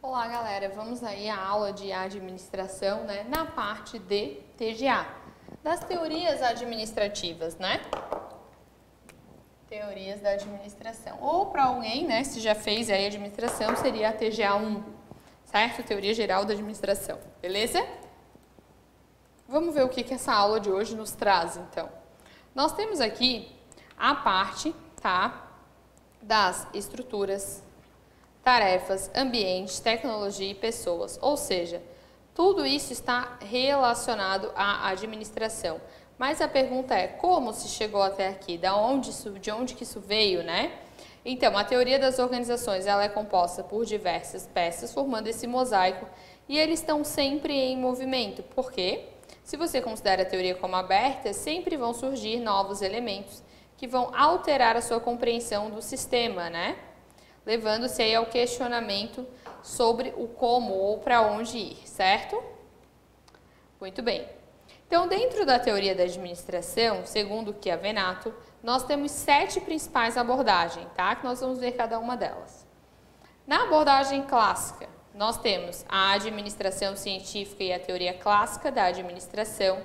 Olá, galera. Vamos aí à aula de administração, né? Na parte de TGA, das teorias administrativas, né? Teorias da administração. Ou para alguém, né, se já fez aí administração, seria a TGA 1, certo? Teoria Geral da Administração, beleza? Vamos ver o que essa aula de hoje nos traz, então. Nós temos aqui a parte, tá, das estruturas, tarefas, ambiente, tecnologia e pessoas, ou seja, tudo isso está relacionado à administração. Mas a pergunta é, como se chegou até aqui? De onde que isso veio, né? Então, a teoria das organizações ela é composta por diversas peças, formando esse mosaico, e eles estão sempre em movimento. Por quê? Se você considera a teoria como aberta, sempre vão surgir novos elementos que vão alterar a sua compreensão do sistema, né? Levando-se aí ao questionamento sobre o como ou para onde ir, certo? Muito bem. Então, dentro da teoria da administração, segundo Chiavenato, nós temos 7 principais abordagens, tá? Que nós vamos ver cada uma delas. Na abordagem clássica, nós temos a administração científica e a teoria clássica da administração.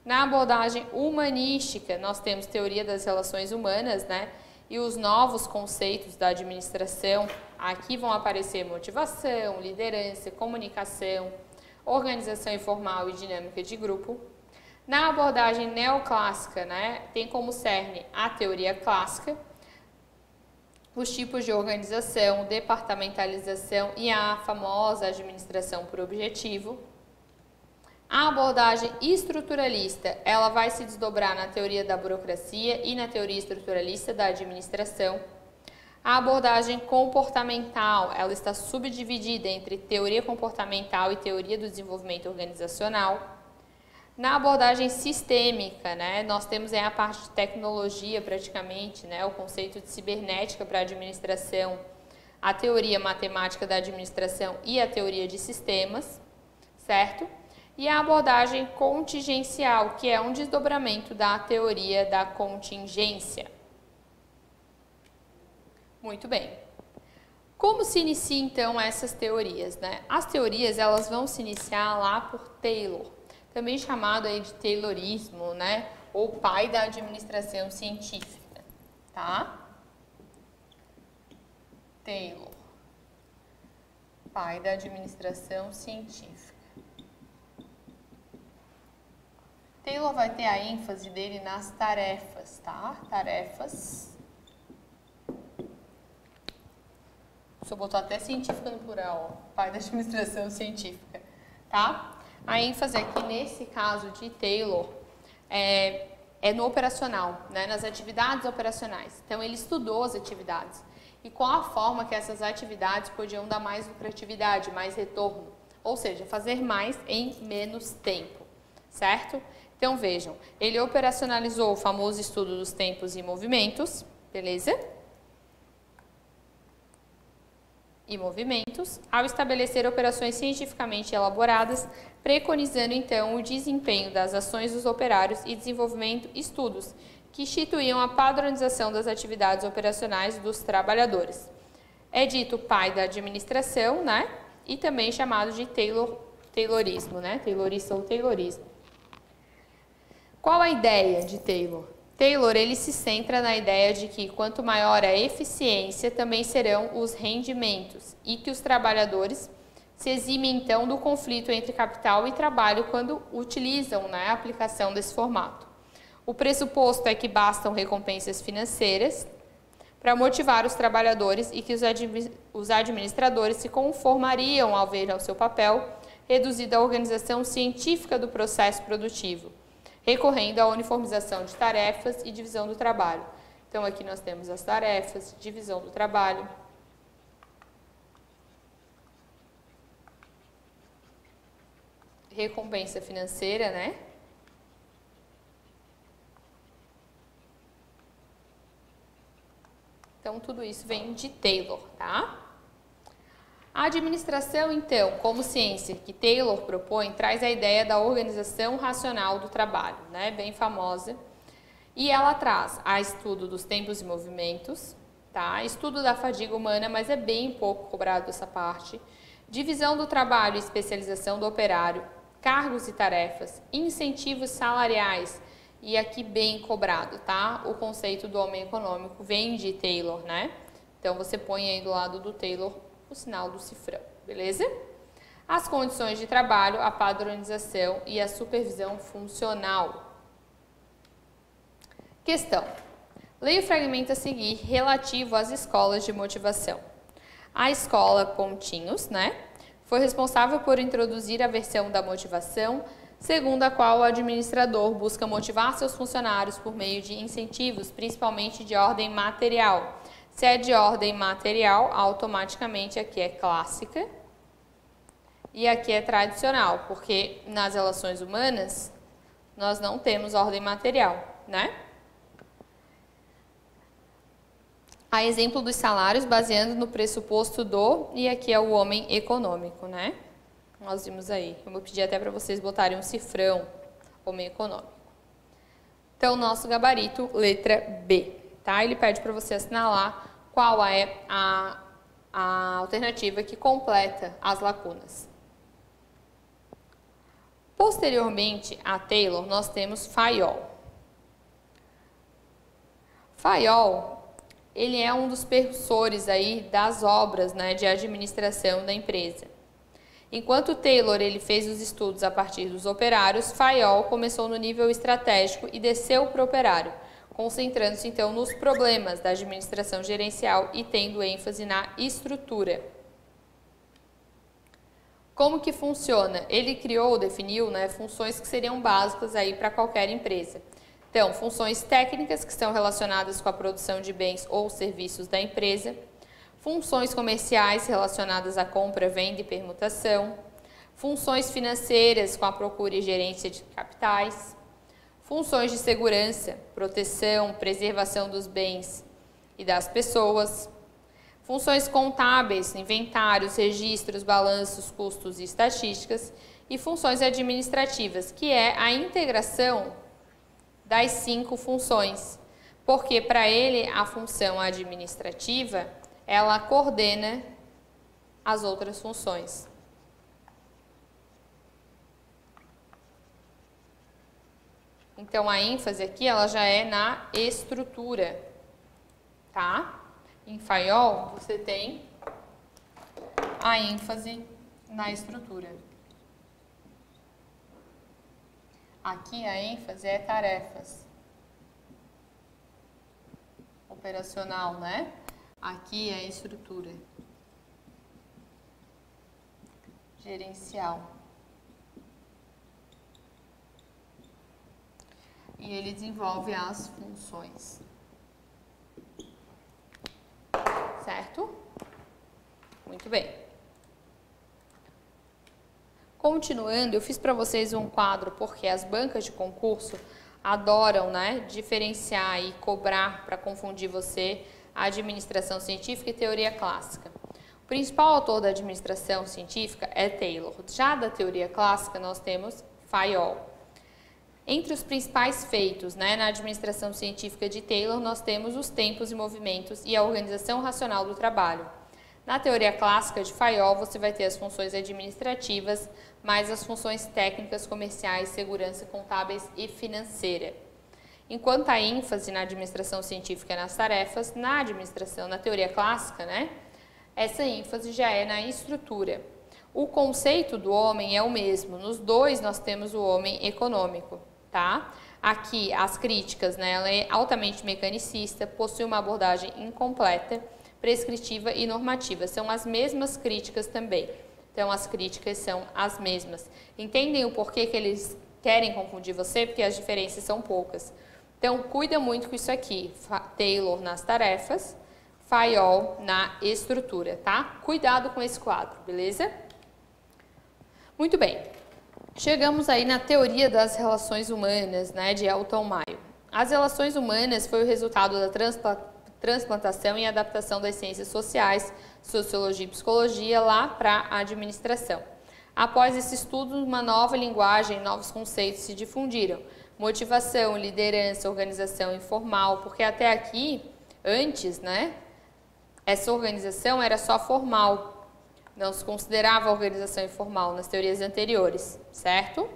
Na abordagem humanística, nós temos teoria das relações humanas, né? E os novos conceitos da administração, aqui vão aparecer motivação, liderança, comunicação, organização informal e dinâmica de grupo. Na abordagem neoclássica, né, tem como cerne a teoria clássica, os tipos de organização, departamentalização e a famosa administração por objetivo. A abordagem estruturalista, ela vai se desdobrar na teoria da burocracia e na teoria estruturalista da administração. A abordagem comportamental, ela está subdividida entre teoria comportamental e teoria do desenvolvimento organizacional. Na abordagem sistêmica, né, nós temos aí a parte de tecnologia praticamente, né, o conceito de cibernética para a administração, a teoria matemática da administração e a teoria de sistemas, certo? E a abordagem contingencial, que é um desdobramento da teoria da contingência. Muito bem. Como se inicia, então, essas teorias, né? As teorias, elas vão se iniciar lá por Taylor, também chamado aí de Taylorismo, né? Ou pai da administração científica, tá? Taylor, pai da administração científica. Taylor vai ter a ênfase dele nas tarefas, tá? Tarefas. Deixa eu botar até científica no plural, ó. Pai da administração científica, tá? A ênfase aqui, nesse caso de Taylor, é no operacional, né? Nas atividades operacionais. Então, ele estudou as atividades e qual a forma que essas atividades podiam dar mais lucratividade, mais retorno. Ou seja, fazer mais em menos tempo, certo? Então, vejam, ele operacionalizou o famoso estudo dos tempos e movimentos, beleza? E movimentos, ao estabelecer operações cientificamente elaboradas, preconizando, então, o desempenho das ações dos operários e desenvolvimento estudos que instituíam a padronização das atividades operacionais dos trabalhadores. É dito pai da administração, né? E também chamado de Taylorismo, né? Taylorista ou Taylorismo. Qual a ideia de Taylor? Taylor, ele se centra na ideia de que quanto maior a eficiência, também serão os rendimentos e que os trabalhadores se eximem, então, do conflito entre capital e trabalho quando utilizam, né, a aplicação desse formato. O pressuposto é que bastam recompensas financeiras para motivar os trabalhadores e que os administradores se conformariam ao ver o seu papel reduzido à organização científica do processo produtivo, recorrendo à uniformização de tarefas e divisão do trabalho. Então, aqui nós temos as tarefas, divisão do trabalho. Recompensa financeira, né? Então, tudo isso vem de Taylor, tá? A administração, então, como ciência que Taylor propõe, traz a ideia da organização racional do trabalho, né? Bem famosa. E ela traz a estudo dos tempos e movimentos, tá? Estudo da fadiga humana, mas é bem pouco cobrado essa parte. Divisão do trabalho e especialização do operário, cargos e tarefas, incentivos salariais, e aqui bem cobrado, tá? O conceito do homem econômico vem de Taylor, né? Então, você põe aí do lado do Taylor o sinal do cifrão, beleza? As condições de trabalho, a padronização e a supervisão funcional. Questão. Leia o fragmento a seguir relativo às escolas de motivação. A escola Pontinhos, né, foi responsável por introduzir a versão da motivação, segundo a qual o administrador busca motivar seus funcionários por meio de incentivos, principalmente de ordem material. Se é de ordem material, automaticamente aqui é clássica e aqui é tradicional, porque nas relações humanas nós não temos ordem material, né? A exemplo dos salários, baseando no pressuposto do, e aqui é o homem econômico, né? Nós vimos aí. Eu vou pedir até para vocês botarem um cifrão, homem econômico. Então, nosso gabarito, letra B, tá? Ele pede para você assinalar qual é a alternativa que completa as lacunas. Posteriormente a Taylor, nós temos Fayol. Fayol, ele é um dos precursores aí das obras, né, de administração da empresa. Enquanto Taylor ele fez os estudos a partir dos operários, Fayol começou no nível estratégico e desceu para o operário, concentrando-se então nos problemas da administração gerencial e tendo ênfase na estrutura. Como que funciona? Ele criou, definiu, né, funções que seriam básicas aí para qualquer empresa. Então, funções técnicas que estão relacionadas com a produção de bens ou serviços da empresa, funções comerciais relacionadas à compra, venda e permutação, funções financeiras com a procura e gerência de capitais, funções de segurança, proteção, preservação dos bens e das pessoas, funções contábeis, inventários, registros, balanços, custos e estatísticas, e funções administrativas, que é a integração das 5 funções, porque para ele a função administrativa, ela coordena as outras funções. Então, a ênfase aqui, ela já é na estrutura, tá? Em Fayol, você tem a ênfase na estrutura. Aqui a ênfase é tarefas. Operacional, né? Aqui é estrutura. Gerencial. E ele desenvolve as funções. Certo? Muito bem. Continuando, eu fiz para vocês um quadro porque as bancas de concurso adoram, né, diferenciar e cobrar para confundir você a administração científica e teoria clássica. O principal autor da administração científica é Taylor. Já da teoria clássica nós temos Fayol. Entre os principais feitos, né, na administração científica de Taylor, nós temos os tempos e movimentos e a organização racional do trabalho. Na teoria clássica de Fayol, você vai ter as funções administrativas, mais as funções técnicas, comerciais, segurança, contábeis e financeira. Enquanto a ênfase na administração científica é nas tarefas, na teoria clássica, né, essa ênfase já é na estrutura. O conceito do homem é o mesmo, nos dois nós temos o homem econômico, tá? Aqui as críticas, né, ela é altamente mecanicista, possui uma abordagem incompleta, prescritiva e normativa. São as mesmas críticas também. Então, as críticas são as mesmas. Entendem o porquê que eles querem confundir você? Porque as diferenças são poucas. Então, cuida muito com isso aqui. Taylor nas tarefas, Fayol na estrutura, tá? Cuidado com esse quadro, beleza? Muito bem. Chegamos aí na teoria das relações humanas, né, de Elton Mayo. As relações humanas foi o resultado da transplantação e adaptação das ciências sociais, sociologia e psicologia lá para a administração. Após esse estudo, uma nova linguagem, novos conceitos se difundiram. Motivação, liderança, organização informal, porque até aqui, antes, né, essa organização era só formal, Não se considerava organização informal nas teorias anteriores, certo?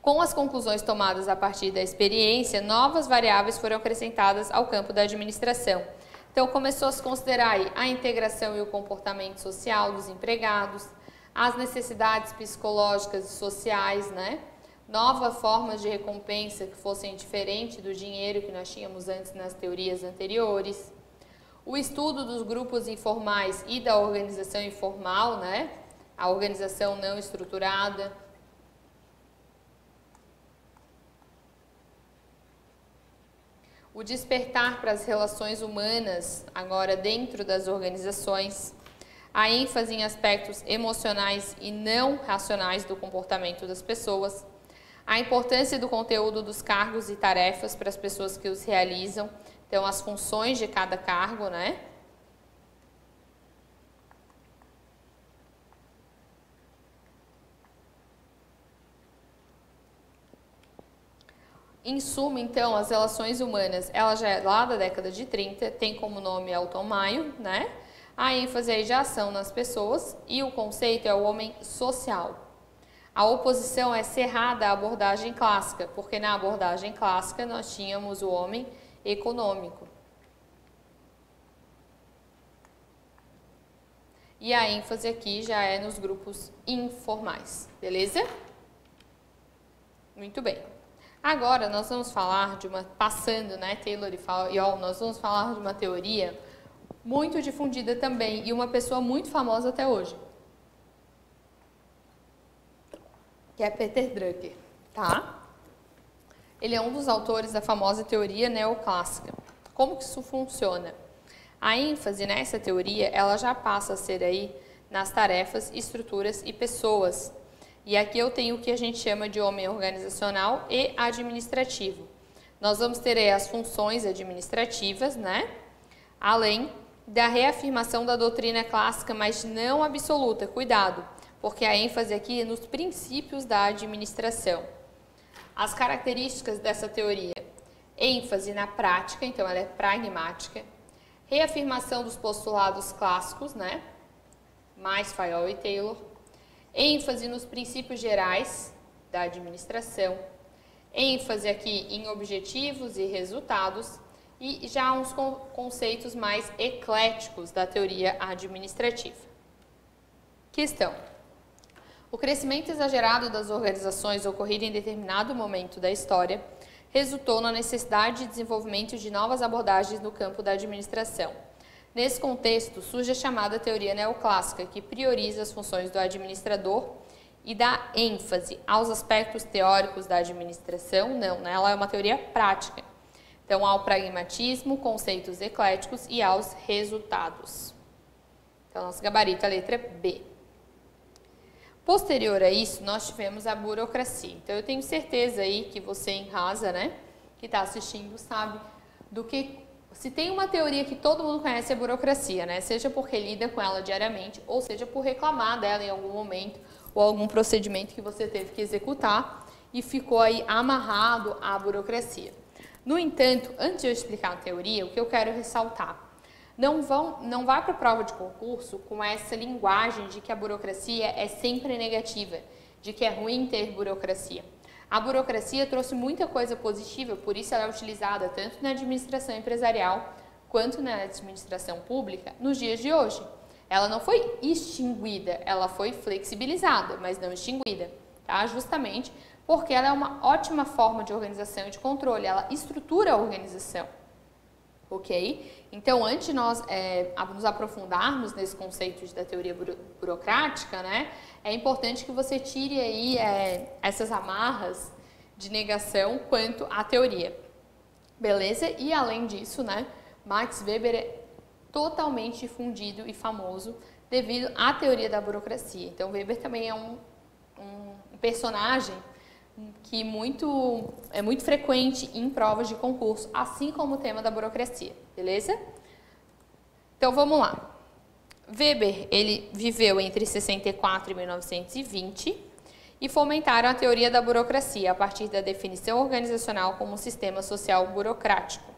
Com as conclusões tomadas a partir da experiência, novas variáveis foram acrescentadas ao campo da administração. Então, começou a se considerar aí a integração e o comportamento social dos empregados, as necessidades psicológicas e sociais, né? Novas formas de recompensa que fossem diferentes do dinheiro que nós tínhamos antes nas teorias anteriores. O estudo dos grupos informais e da organização informal, né? A organização não estruturada. O despertar para as relações humanas, agora dentro das organizações. A ênfase em aspectos emocionais e não racionais do comportamento das pessoas. A importância do conteúdo dos cargos e tarefas para as pessoas que os realizam. Então, as funções de cada cargo, né? Em suma, então, as relações humanas, ela já é lá da década de 30, tem como nome Elton Mayo, né? A ênfase aí de ação nas pessoas e o conceito é o homem social. A oposição é cerrada à abordagem clássica, porque na abordagem clássica nós tínhamos o homem econômico. E a ênfase aqui já é nos grupos informais, beleza? Muito bem. Agora nós vamos falar de uma, passando, né, Taylor e Fayol, nós vamos falar de uma teoria muito difundida também e uma pessoa muito famosa até hoje, que é Peter Drucker, tá? Ele é um dos autores da famosa teoria neoclássica. Como que isso funciona? A ênfase nessa teoria, ela já passa a ser aí nas tarefas, estruturas e pessoas. E aqui eu tenho o que a gente chama de homem organizacional e administrativo. Nós vamos ter aí as funções administrativas, né? Além da reafirmação da doutrina clássica, mas não absoluta. Cuidado, porque a ênfase aqui é nos princípios da administração. As características dessa teoria: ênfase na prática, então ela é pragmática. Reafirmação dos postulados clássicos, né? Mais Fayol e Taylor. ênfase nos princípios gerais da administração, ênfase aqui em objetivos e resultados e já uns conceitos mais ecléticos da teoria administrativa. Questão: o crescimento exagerado das organizações ocorrido em determinado momento da história resultou na necessidade de desenvolvimento de novas abordagens no campo da administração. Nesse contexto, surge a chamada teoria neoclássica, que prioriza as funções do administrador e dá ênfase aos aspectos teóricos da administração. Não, né? Ela é uma teoria prática. Então, ao pragmatismo, conceitos ecléticos e aos resultados. Então, nosso gabarito é a letra B. Posterior a isso, nós tivemos a burocracia. Então, eu tenho certeza aí que você em casa, né, que está assistindo, sabe do que... Se tem uma teoria que todo mundo conhece, é a burocracia, né? Seja porque lida com ela diariamente, ou seja por reclamar dela em algum momento, ou algum procedimento que você teve que executar e ficou aí amarrado à burocracia. No entanto, antes de eu explicar a teoria, o que eu quero ressaltar: não vá para a prova de concurso com essa linguagem de que a burocracia é sempre negativa, de que é ruim ter burocracia. A burocracia trouxe muita coisa positiva, por isso ela é utilizada tanto na administração empresarial quanto na administração pública nos dias de hoje. Ela não foi extinguida, ela foi flexibilizada, mas não extinguida, tá? Justamente porque ela é uma ótima forma de organização e de controle, ela estrutura a organização, ok? Então, antes de nós nos aprofundarmos nesse conceito da teoria burocrática, né, é importante que você tire aí essas amarras de negação quanto à teoria, beleza? E além disso, né, Max Weber é totalmente difundido e famoso devido à teoria da burocracia. Então, Weber também é um personagem que é muito frequente em provas de concurso, assim como o tema da burocracia, beleza? Então, vamos lá. Weber, ele viveu entre 64 e 1920 e fomentaram a teoria da burocracia a partir da definição organizacional como um sistema social burocrático.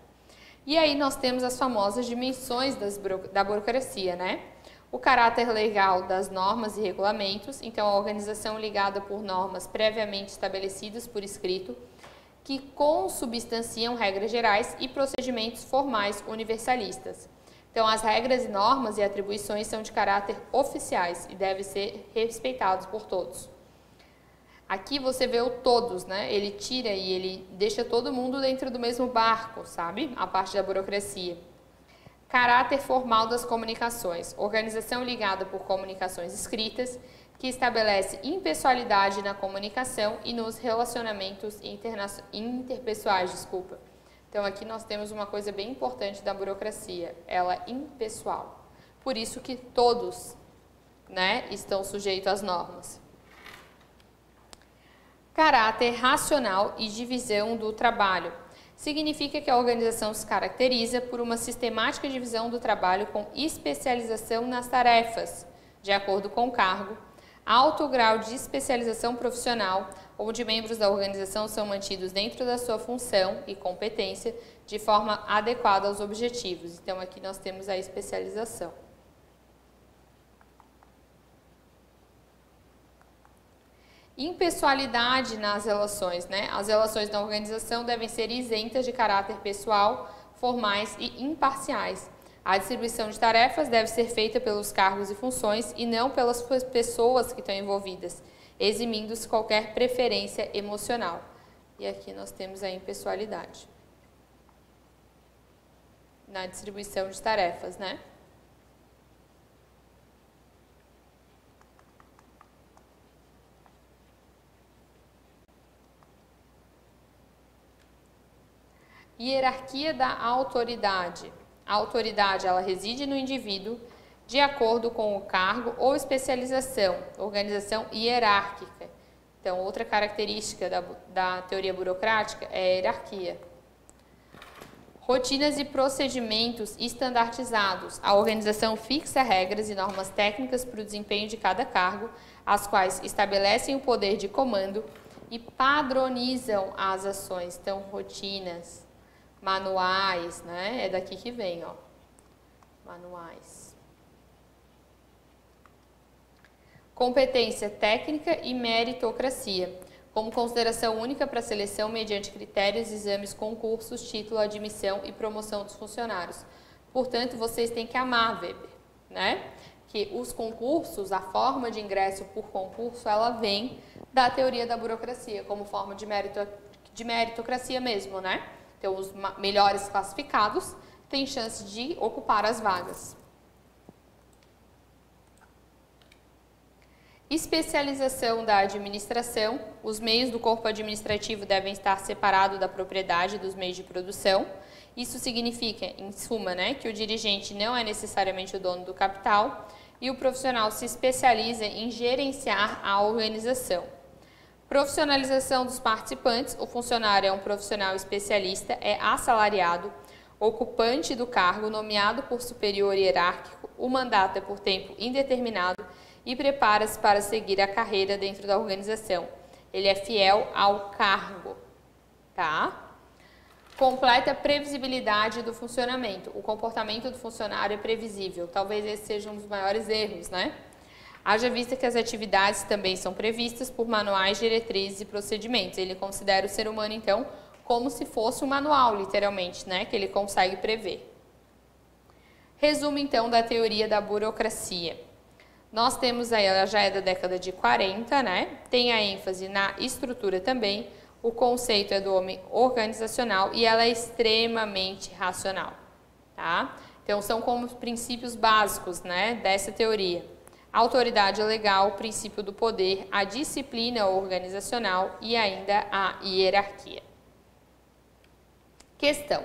E aí nós temos as famosas dimensões da burocracia, né? O caráter legal das normas e regulamentos, então a organização ligada por normas previamente estabelecidas por escrito, que consubstanciam regras gerais e procedimentos formais universalistas. Então, as regras, normas e atribuições são de caráter oficiais e devem ser respeitados por todos. Aqui você vê o todos, né? Ele tira e ele deixa todo mundo dentro do mesmo barco, sabe? A parte da burocracia. Caráter formal das comunicações. Organização ligada por comunicações escritas, que estabelece impessoalidade na comunicação e nos relacionamentos interpessoais, Então, aqui nós temos uma coisa bem importante da burocracia, ela é impessoal. Por isso que todos, né, estão sujeitos às normas. Caráter racional e divisão do trabalho. Significa que a organização se caracteriza por uma sistemática divisão do trabalho com especialização nas tarefas, de acordo com o cargo, alto grau de especialização profissional, onde membros da organização são mantidos dentro da sua função e competência de forma adequada aos objetivos. Então, aqui nós temos a especialização. Impessoalidade nas relações, né? As relações da organização devem ser isentas de caráter pessoal, formais e imparciais. A distribuição de tarefas deve ser feita pelos cargos e funções e não pelas pessoas que estão envolvidas, eximindo-se qualquer preferência emocional. E aqui nós temos a impessoalidade na distribuição de tarefas, né? Hierarquia da autoridade. A autoridade, ela reside no indivíduo de acordo com o cargo ou especialização, organização hierárquica. Então, outra característica da teoria burocrática é a hierarquia. Rotinas e procedimentos estandartizados. A organização fixa regras e normas técnicas para o desempenho de cada cargo, as quais estabelecem o poder de comando e padronizam as ações. Então, rotinas, manuais, né? É daqui que vem, ó. Manuais. Competência técnica e meritocracia. Como consideração única para seleção mediante critérios, exames, concursos, título, admissão e promoção dos funcionários. Portanto, vocês têm que amar, Weber, né? Que os concursos, a forma de ingresso por concurso, ela vem da teoria da burocracia, como forma de meritocracia mesmo, né? Então, os melhores classificados têm chance de ocupar as vagas. Especialização da administração. Os meios do corpo administrativo devem estar separados da propriedade dos meios de produção. Isso significa, em suma, né, que o dirigente não é necessariamente o dono do capital e o profissional se especializa em gerenciar a organização. Profissionalização dos participantes. O funcionário é um profissional especialista, é assalariado, ocupante do cargo, nomeado por superior hierárquico, o mandato é por tempo indeterminado e prepara-se para seguir a carreira dentro da organização. Ele é fiel ao cargo, tá? Completa previsibilidade do funcionamento. O comportamento do funcionário é previsível. Talvez esse seja um dos maiores erros, né? Haja vista que as atividades também são previstas por manuais, diretrizes e procedimentos. Ele considera o ser humano, então, como se fosse um manual, literalmente, né? Que ele consegue prever. Resumo, então, da teoria da burocracia. Nós temos aí, ela já é da década de 40, né? Tem a ênfase na estrutura também. O conceito é do homem organizacional e ela é extremamente racional, tá? Então, são como os princípios básicos, né, dessa teoria. A autoridade legal, o princípio do poder, a disciplina organizacional e ainda a hierarquia. Questão.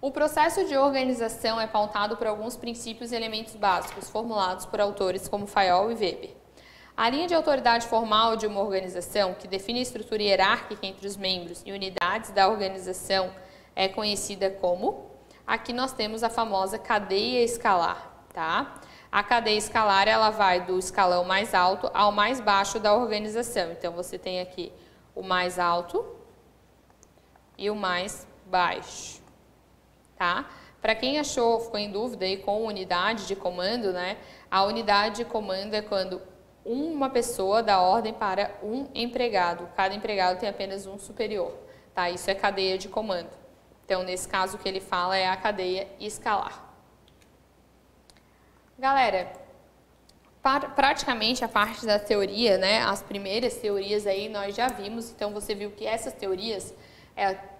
O processo de organização é pautado por alguns princípios e elementos básicos formulados por autores como Fayol e Weber. A linha de autoridade formal de uma organização, que define a estrutura hierárquica entre os membros e unidades da organização, é conhecida como... Aqui nós temos a famosa cadeia escalar, tá? A cadeia escalar, ela vai do escalão mais alto ao mais baixo da organização. Então, você tem aqui o mais alto e o mais baixo, tá? Para quem achou, ficou em dúvida aí com unidade de comando, né? A unidade de comando é quando uma pessoa dá ordem para um empregado. Cada empregado tem apenas um superior, tá? Isso é cadeia de comando. Então, nesse caso, o que ele fala é a cadeia escalar. Galera, praticamente a parte da teoria, né? As primeiras teorias aí nós já vimos. Então, você viu que essas teorias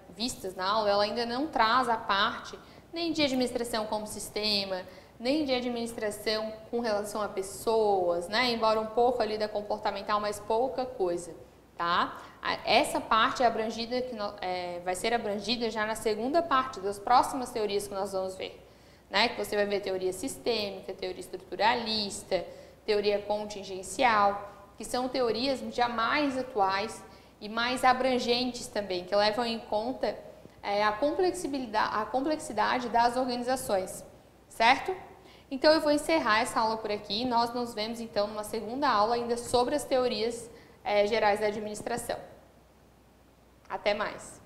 vistas na aula, ela ainda não traz a parte nem de administração como sistema, nem de administração com relação a pessoas, né? Embora um pouco ali da comportamental, mas pouca coisa, tá? Essa parte é abrangida, vai ser abrangida já na segunda parte das próximas teorias que nós vamos ver, né? Que você vai ver teoria sistêmica, teoria estruturalista, teoria contingencial, que são teorias já mais atuais e mais abrangentes também, que levam em conta a complexidade das organizações, certo? Então, eu vou encerrar essa aula por aqui. Nós nos vemos, então, numa segunda aula ainda sobre as teorias gerais da administração. Até mais!